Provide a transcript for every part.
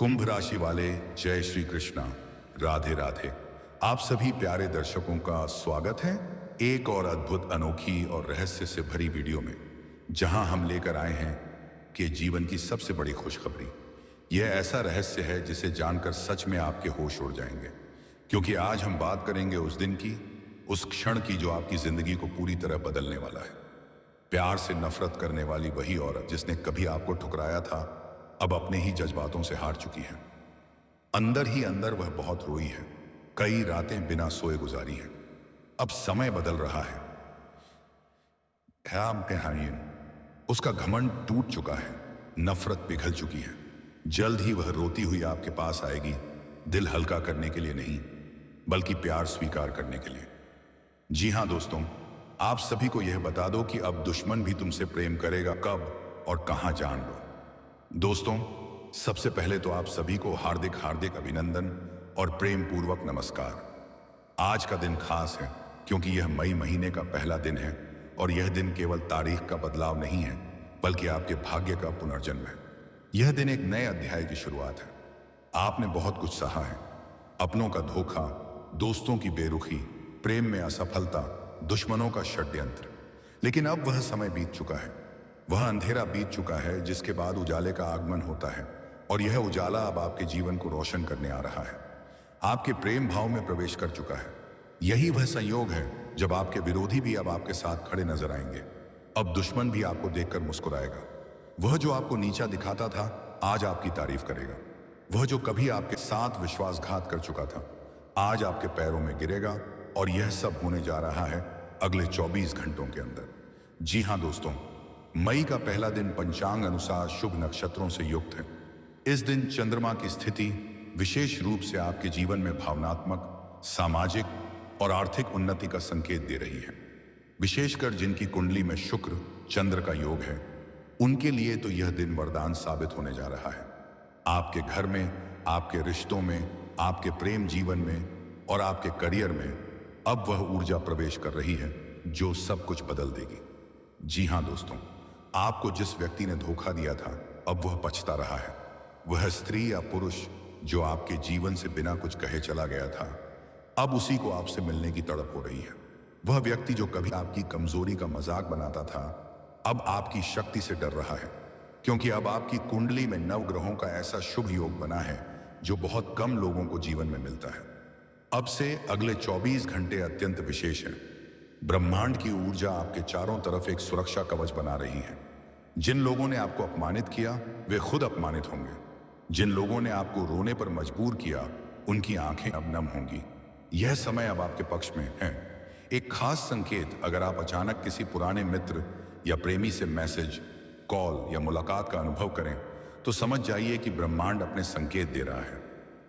कुंभ राशि वाले जय श्री कृष्णा, राधे राधे। आप सभी प्यारे दर्शकों का स्वागत है एक और अद्भुत, अनोखी और रहस्य से भरी वीडियो में, जहां हम लेकर आए हैं कि जीवन की सबसे बड़ी खुशखबरी। यह ऐसा रहस्य है जिसे जानकर सच में आपके होश उड़ जाएंगे, क्योंकि आज हम बात करेंगे उस दिन की, उस क्षण की जो आपकी जिंदगी को पूरी तरह बदलने वाला है। प्यार से नफरत करने वाली वही औरत जिसने कभी आपको ठुकराया था, अब अपने ही जज्बातों से हार चुकी है। अंदर ही अंदर वह बहुत रोई है, कई रातें बिना सोए गुजारी हैं। अब समय बदल रहा है। उसका घमंड टूट चुका है, नफरत पिघल चुकी है। जल्द ही वह रोती हुई आपके पास आएगी, दिल हल्का करने के लिए नहीं, बल्कि प्यार स्वीकार करने के लिए। जी हां दोस्तों, आप सभी को यह बता दो कि अब दुश्मन भी तुमसे प्रेम करेगा, कब और कहां जान लो। दोस्तों, सबसे पहले तो आप सभी को हार्दिक हार्दिक अभिनंदन और प्रेम पूर्वक नमस्कार। आज का दिन खास है क्योंकि यह मई महीने का पहला दिन है, और यह दिन केवल तारीख का बदलाव नहीं है, बल्कि आपके भाग्य का पुनर्जन्म है। यह दिन एक नए अध्याय की शुरुआत है। आपने बहुत कुछ सहा है, अपनों का धोखा, दोस्तों की बेरुखी, प्रेम में असफलता, दुश्मनों का षड्यंत्र। लेकिन अब वह समय बीत चुका है, वह अंधेरा बीत चुका है जिसके बाद उजाले का आगमन होता है, और यह उजाला अब आपके जीवन को रोशन करने आ रहा है। आपके प्रेम भाव में प्रवेश कर चुका है। यही वह संयोग है जब आपके विरोधी भी अब आपके साथ खड़े नजर आएंगे। अब दुश्मन भी आपको देखकर मुस्कुराएगा। वह जो आपको नीचा दिखाता था, आज आपकी तारीफ करेगा। वह जो कभी आपके साथ विश्वासघात कर चुका था, आज आपके पैरों में गिरेगा। और यह सब होने जा रहा है अगले 24 घंटों के अंदर। जी हां दोस्तों, मई का पहला दिन पंचांग अनुसार शुभ नक्षत्रों से युक्त है। इस दिन चंद्रमा की स्थिति विशेष रूप से आपके जीवन में भावनात्मक, सामाजिक और आर्थिक उन्नति का संकेत दे रही है। विशेषकर जिनकी कुंडली में शुक्र चंद्र का योग है, उनके लिए तो यह दिन वरदान साबित होने जा रहा है। आपके घर में, आपके रिश्तों में, आपके प्रेम जीवन में और आपके करियर में अब वह ऊर्जा प्रवेश कर रही है जो सब कुछ बदल देगी। जी हां दोस्तों, आपको जिस व्यक्ति ने धोखा दिया था, अब वह पछता रहा है। वह स्त्री या पुरुष जो आपके जीवन से बिना कुछ कहे चला गया था, अब उसी को आपसे मिलने की तड़प हो रही है। वह व्यक्ति जो कभी आपकी कमजोरी का मजाक बनाता था, अब आपकी शक्ति से डर रहा है, क्योंकि अब आपकी कुंडली में नवग्रहों का ऐसा शुभ योग बना है जो बहुत कम लोगों को जीवन में मिलता है। अब से अगले 24 घंटे अत्यंत विशेष हैं। ब्रह्मांड की ऊर्जा आपके चारों तरफ एक सुरक्षा कवच बना रही है। जिन लोगों ने आपको अपमानित किया, वे खुद अपमानित होंगे। जिन लोगों ने आपको रोने पर मजबूर किया, उनकी आंखें अब नम होंगी। यह समय अब आपके पक्ष में है। एक खास संकेत, अगर आप अचानक किसी पुराने मित्र या प्रेमी से मैसेज, कॉल या मुलाकात का अनुभव करें, तो समझ जाइए कि ब्रह्मांड अपने संकेत दे रहा है।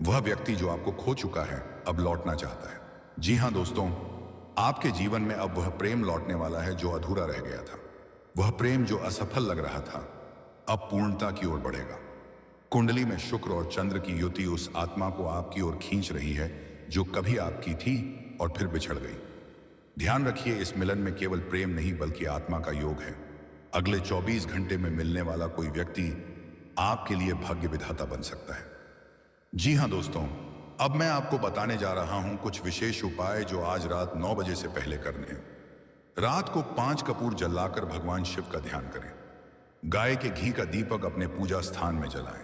वह व्यक्ति जो आपको खो चुका है, अब लौटना चाहता है। जी हां दोस्तों, आपके जीवन में अब वह प्रेम लौटने वाला है जो अधूरा रह गया था। वह प्रेम जो असफल लग रहा था, अब पूर्णता की ओर बढ़ेगा। कुंडली में शुक्र और चंद्र की युति उस आत्मा को आपकी ओर खींच रही है जो कभी आपकी थी और फिर बिछड़ गई। ध्यान रखिए, इस मिलन में केवल प्रेम नहीं बल्कि आत्मा का योग है। अगले 24 घंटे में मिलने वाला कोई व्यक्ति आपके लिए भाग्य विधाता बन सकता है। जी हां दोस्तों, अब मैं आपको बताने जा रहा हूं कुछ विशेष उपाय जो आज रात 9 बजे से पहले करने हैं। रात को 5 कपूर जलाकर भगवान शिव का ध्यान करें। गाय के घी का दीपक अपने पूजा स्थान में जलाएं।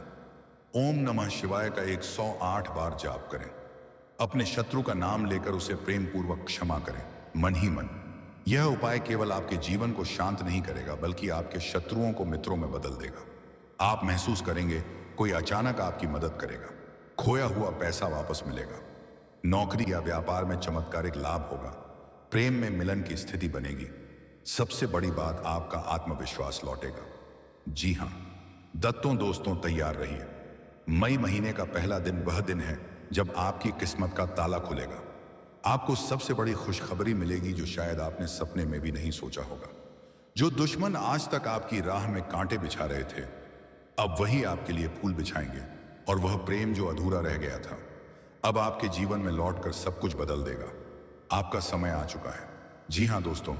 ओम नमः शिवाय का 108 बार जाप करें। अपने शत्रु का नाम लेकर उसे प्रेम पूर्वक क्षमा करें, मन ही मन। यह उपाय केवल आपके जीवन को शांत नहीं करेगा, बल्कि आपके शत्रुओं को मित्रों में बदल देगा। आप महसूस करेंगे कोई अचानक आपकी मदद करेगा, खोया हुआ पैसा वापस मिलेगा, नौकरी या व्यापार में चमत्कारिक लाभ होगा, प्रेम में मिलन की स्थिति बनेगी। सबसे बड़ी बात, आपका आत्मविश्वास लौटेगा। जी हां दत्तों दोस्तों, तैयार रहिए। मई महीने का पहला दिन वह दिन है जब आपकी किस्मत का ताला खुलेगा। आपको सबसे बड़ी खुशखबरी मिलेगी जो शायद आपने सपने में भी नहीं सोचा होगा। जो दुश्मन आज तक आपकी राह में कांटे बिछा रहे थे, अब वही आपके लिए फूल बिछाएंगे। और वह प्रेम जो अधूरा रह गया था, अब आपके जीवन में लौटकर सब कुछ बदल देगा। आपका समय आ चुका है। जी हां दोस्तों,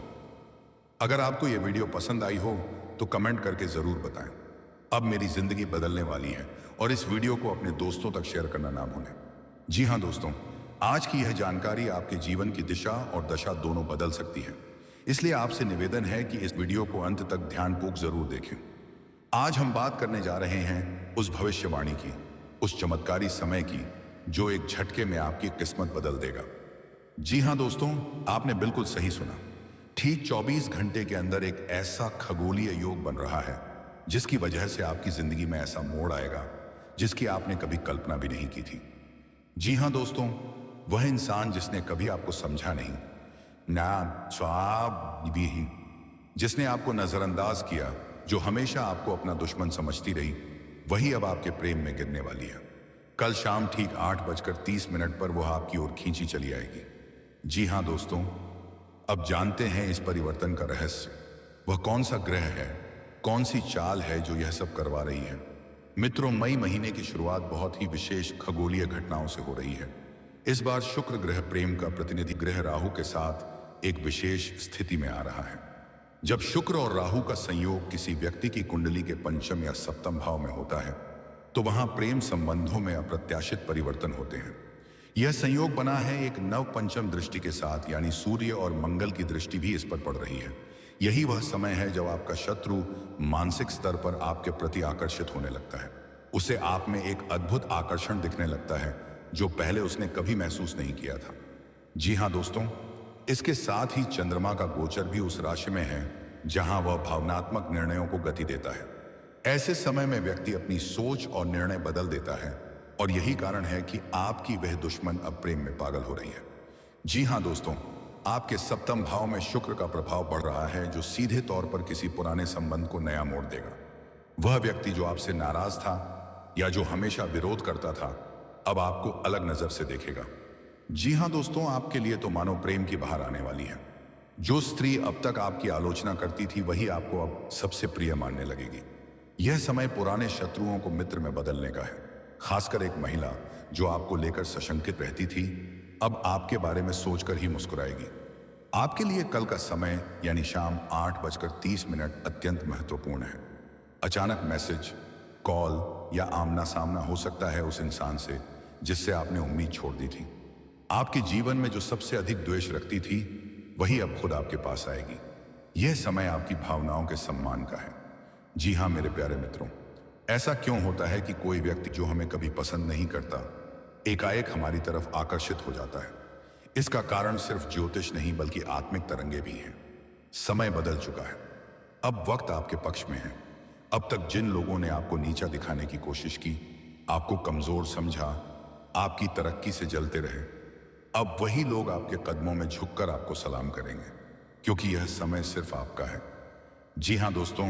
अगर आपको यह वीडियो पसंद आई हो तो कमेंट करके जरूर बताएं। अब मेरी जिंदगी बदलने वाली है और इस वीडियो को अपने दोस्तों तक शेयर करना ना भूलें। जी हाँ दोस्तों, आज की यह जानकारी आपके जीवन की दिशा और दशा दोनों बदल सकती है, इसलिए आपसे निवेदन है कि इस वीडियो को अंत तक ध्यानपूर्वक जरूर देखें। आज हम बात करने जा रहे हैं उस भविष्यवाणी की, उस चमत्कारी समय की जो एक झटके में आपकी किस्मत बदल देगा। जी हाँ दोस्तों, आपने बिल्कुल सही सुना। ठीक 24 घंटे के अंदर एक ऐसा खगोलीय योग बन रहा है जिसकी वजह से आपकी जिंदगी में ऐसा मोड़ आएगा जिसकी आपने कभी कल्पना भी नहीं की थी। जी हाँ दोस्तों, वह इंसान जिसने कभी आपको समझा नहीं, ना स्वाब भी ही, जिसने आपको नजरअंदाज किया, जो हमेशा आपको अपना दुश्मन समझती रही, वही अब आपके प्रेम में गिरने वाली है। कल शाम ठीक 8:30 पर वह आपकी ओर खींची चली आएगी। जी हाँ दोस्तों, अब जानते हैं इस परिवर्तन का रहस्य। वह कौन सा ग्रह है, कौन सी चाल है जो यह सब करवा रही है। मित्रों, मई महीने की शुरुआत बहुत ही विशेष खगोलीय घटनाओं से हो रही है। इस बार शुक्र ग्रह प्रेम का प्रतिनिधि ग्रह राहु के साथ एक विशेष स्थिति में आ रहा है। जब शुक्र और राहु का संयोग किसी व्यक्ति की कुंडली के पंचम या सप्तम भाव में होता है तो वहां प्रेम संबंधों में अप्रत्याशित परिवर्तन होते हैं। यह संयोग बना है एक नव पंचम दृष्टि के साथ, यानी सूर्य और मंगल की दृष्टि भी इस पर पड़ रही है। यही वह समय है जब आपका शत्रु मानसिक स्तर पर आपके प्रति आकर्षित होने लगता है। उसे आप में एक अद्भुत आकर्षण दिखने लगता है जो पहले उसने कभी महसूस नहीं किया था। जी हाँ दोस्तों, इसके साथ ही चंद्रमा का गोचर भी उस राशि में है जहां वह भावनात्मक निर्णयों को गति देता है। ऐसे समय में व्यक्ति अपनी सोच और निर्णय बदल देता है और यही कारण है कि आपकी वह दुश्मन अब प्रेम में पागल हो रही है। जी हाँ दोस्तों, आपके सप्तम भाव में शुक्र का प्रभाव बढ़ रहा है जो सीधे तौर पर किसी पुराने संबंध को नया मोड़ देगा। वह व्यक्ति जो आपसे नाराज था या जो हमेशा विरोध करता था, अब आपको अलग नजर से देखेगा। जी हाँ दोस्तों, आपके लिए तो मानो प्रेम की बहार आने वाली है। जो स्त्री अब तक आपकी आलोचना करती थी वही आपको अब सबसे प्रिय मानने लगेगी। यह समय पुराने शत्रुओं को मित्र में बदलने का है। खासकर एक महिला जो आपको लेकर सशंकित रहती थी, अब आपके बारे में सोचकर ही मुस्कुराएगी। आपके लिए कल का समय यानी शाम 8:30 अत्यंत महत्वपूर्ण है। अचानक मैसेज, कॉल या आमना सामना हो सकता है उस इंसान से जिससे आपने उम्मीद छोड़ दी थी। आपके जीवन में जो सबसे अधिक द्वेष रखती थी वही अब खुद आपके पास आएगी। यह समय आपकी भावनाओं के सम्मान का है। जी हाँ मेरे प्यारे मित्रों, ऐसा क्यों होता है कि कोई व्यक्ति जो हमें कभी पसंद नहीं करता एकाएक हमारी तरफ आकर्षित हो जाता है? इसका कारण सिर्फ ज्योतिष नहीं बल्कि आत्मिक तरंगे भी हैं। समय बदल चुका है, अब वक्त आपके पक्ष में है। अब तक जिन लोगों ने आपको नीचा दिखाने की कोशिश की, आपको कमजोर समझा, आपकी तरक्की से जलते रहे, अब वही लोग आपके कदमों में झुककर आपको सलाम करेंगे, क्योंकि यह समय सिर्फ आपका है। जी हाँ दोस्तों,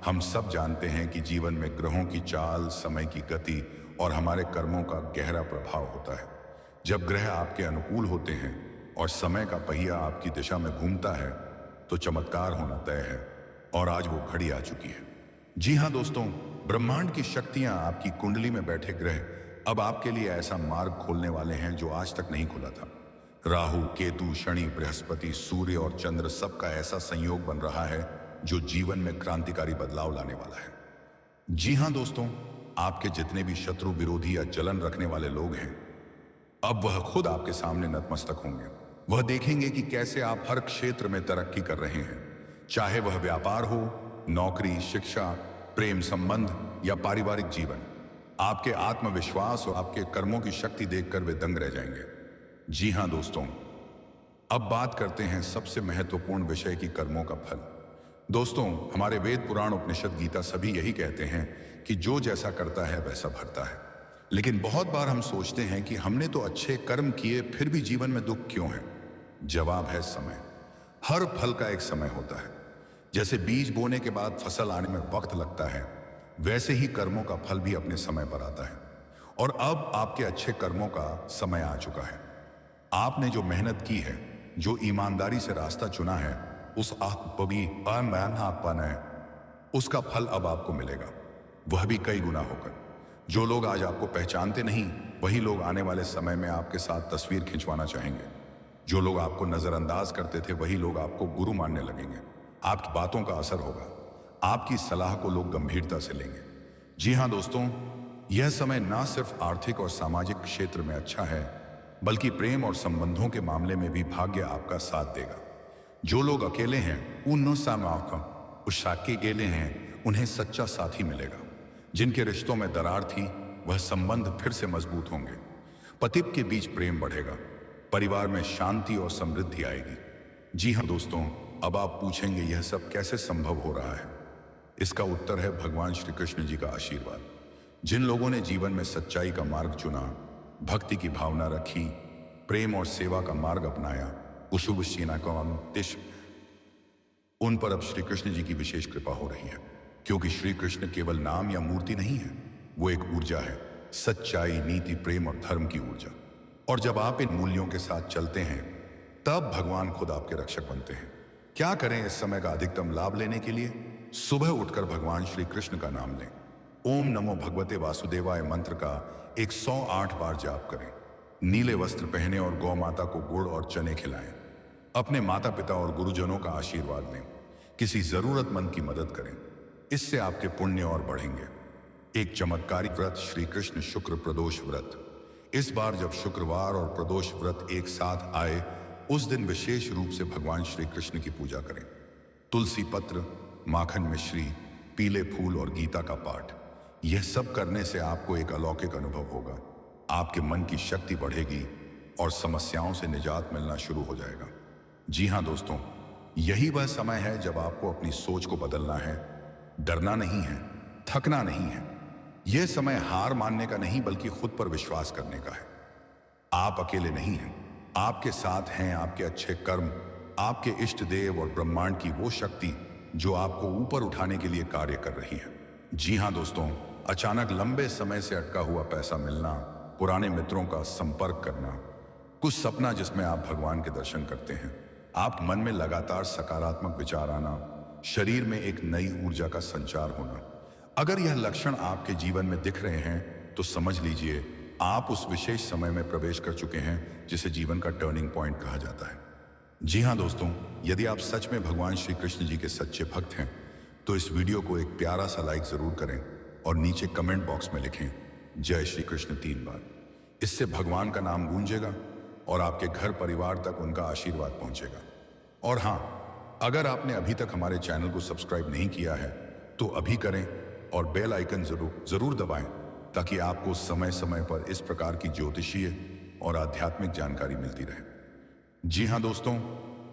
हम सब जानते हैं कि जीवन में ग्रहों की चाल, समय की गति और हमारे कर्मों का गहरा प्रभाव होता है। जब ग्रह आपके अनुकूल होते हैं और समय का पहिया आपकी दिशा में घूमता है तो चमत्कार होना तय है, और आज वो घड़ी आ चुकी है। जी हाँ दोस्तों, ब्रह्मांड की शक्तियां आपकी कुंडली में बैठे ग्रह अब आपके लिए ऐसा मार्ग खोलने वाले हैं जो आज तक नहीं खुला था। राहु, केतु, शनि, बृहस्पति, सूर्य और चंद्र सबका ऐसा संयोग बन रहा है जो जीवन में क्रांतिकारी बदलाव लाने वाला है। जी हाँ दोस्तों, आपके जितने भी शत्रु, विरोधी या जलन रखने वाले लोग हैं, अब वह खुद आपके सामने नतमस्तक होंगे। वह देखेंगे कि कैसे आप हर क्षेत्र में तरक्की कर रहे हैं, चाहे वह व्यापार हो, नौकरी, शिक्षा, प्रेम संबंध या पारिवारिक जीवन। आपके आत्मविश्वास और आपके कर्मों की शक्ति देखकर वे दंग रह जाएंगे। जी हाँ दोस्तों, अब बात करते हैं सबसे महत्वपूर्ण विषय की, कर्मों का फल। दोस्तों, हमारे वेद, पुराण, उपनिषद, गीता सभी यही कहते हैं कि जो जैसा करता है वैसा भरता है। लेकिन बहुत बार हम सोचते हैं कि हमने तो अच्छे कर्म किए फिर भी जीवन में दुख क्यों है? जवाब है समय। हर फल का एक समय होता है। जैसे बीज बोने के बाद फसल आने में वक्त लगता है, वैसे ही कर्मों का फल भी अपने समय पर आता है। और अब आपके अच्छे कर्मों का समय आ चुका है। आपने जो मेहनत की है, जो ईमानदारी से रास्ता चुना है, उस उसका फल अब आपको मिलेगा, वह भी कई गुना होकर। जो लोग आज आपको पहचानते नहीं, वही लोग आने वाले समय में आपके साथ तस्वीर खिंचवाना चाहेंगे। जो लोग आपको नजरअंदाज करते थे, वही लोग आपको गुरु मानने लगेंगे। आपकी बातों का असर होगा, आपकी सलाह को लोग गंभीरता से लेंगे। जी हाँ दोस्तों, यह समय ना सिर्फ आर्थिक और सामाजिक क्षेत्र में अच्छा है, बल्कि प्रेम और संबंधों के मामले में भी भाग्य आपका साथ देगा। जो लोग अकेले हैं उशाके अकेले हैं, उन्हें सच्चा साथी मिलेगा। जिनके रिश्तों में दरार थी, वह संबंध फिर से मजबूत होंगे। पति के बीच प्रेम बढ़ेगा, परिवार में शांति और समृद्धि आएगी। जी हाँ दोस्तों, अब आप पूछेंगे यह सब कैसे संभव हो रहा है। इसका उत्तर है भगवान श्री कृष्ण जी का आशीर्वाद। जिन लोगों ने जीवन में सच्चाई का मार्ग चुना, भक्ति की भावना रखी, प्रेम और सेवा का मार्ग अपनाया, उन पर अब श्री कृष्ण जी की विशेष कृपा हो रही है। क्योंकि श्री कृष्ण केवल नाम या मूर्ति नहीं है, वो एक ऊर्जा है, सच्चाई, नीति, प्रेम और धर्म की ऊर्जा। और जब आप इन मूल्यों के साथ चलते हैं, तब भगवान खुद आपके रक्षक बनते हैं। क्या करें इस समय का अधिकतम लाभ लेने के लिए? सुबह उठकर भगवान श्री कृष्ण का नाम लें। ओम नमो भगवते वासुदेवाय मंत्र का 108 बार जाप करें। नीले वस्त्र पहने और गौ माता को गुड़ और चने खिलाएं। अपने माता पिता और गुरुजनों का आशीर्वाद लें। किसी जरूरतमंद की मदद करें, इससे आपके पुण्य और बढ़ेंगे। एक चमत्कारी व्रत, श्री कृष्ण शुक्र प्रदोष व्रत। इस बार जब शुक्रवार और प्रदोष व्रत एक साथ आए, उस दिन विशेष रूप से भगवान श्री कृष्ण की पूजा करें। तुलसी पत्र, माखन मिश्री, पीले फूल और गीता का पाठ, यह सब करने से आपको एक अलौकिक अनुभव होगा। आपके मन की शक्ति बढ़ेगी और समस्याओं से निजात मिलना शुरू हो जाएगा। जी हाँ दोस्तों, यही वह समय है जब आपको अपनी सोच को बदलना है। डरना नहीं है, थकना नहीं है। यह समय हार मानने का नहीं, बल्कि खुद पर विश्वास करने का है। आप अकेले नहीं हैं, आपके साथ हैं आपके अच्छे कर्म, आपके इष्ट देव और ब्रह्मांड की वो शक्ति जो आपको ऊपर उठाने के लिए कार्य कर रही है। जी हाँ दोस्तों, अचानक लंबे समय से अटका हुआ पैसा मिलना, पुराने मित्रों का संपर्क करना, कुछ सपना जिसमें आप भगवान के दर्शन करते हैं, आप मन में लगातार सकारात्मक विचार आना, शरीर में एक नई ऊर्जा का संचार होना। अगर यह लक्षण आपके जीवन में दिख रहे हैं, तो समझ लीजिए आप उस विशेष समय में प्रवेश कर चुके हैं जिसे जीवन का टर्निंग पॉइंट कहा जाता है। जी हाँ दोस्तों, यदि आप सच में भगवान श्री कृष्ण जी के सच्चे भक्त हैं, तो इस वीडियो को एक प्यारा सा लाइक जरूर करें और नीचे कमेंट बॉक्स में लिखें जय श्री कृष्ण 3 बार। इससे भगवान का नाम गूंजेगा और आपके घर परिवार तक उनका आशीर्वाद पहुंचेगा। और हाँ, अगर आपने अभी तक हमारे चैनल को सब्सक्राइब नहीं किया है, तो अभी करें और बेल आइकन जरूर दबाएं, ताकि आपको समय समय पर इस प्रकार की ज्योतिषीय और आध्यात्मिक जानकारी मिलती रहे। जी हाँ दोस्तों,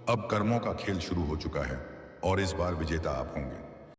अब कर्मों का खेल शुरू हो चुका है और इस बार विजेता आप होंगे।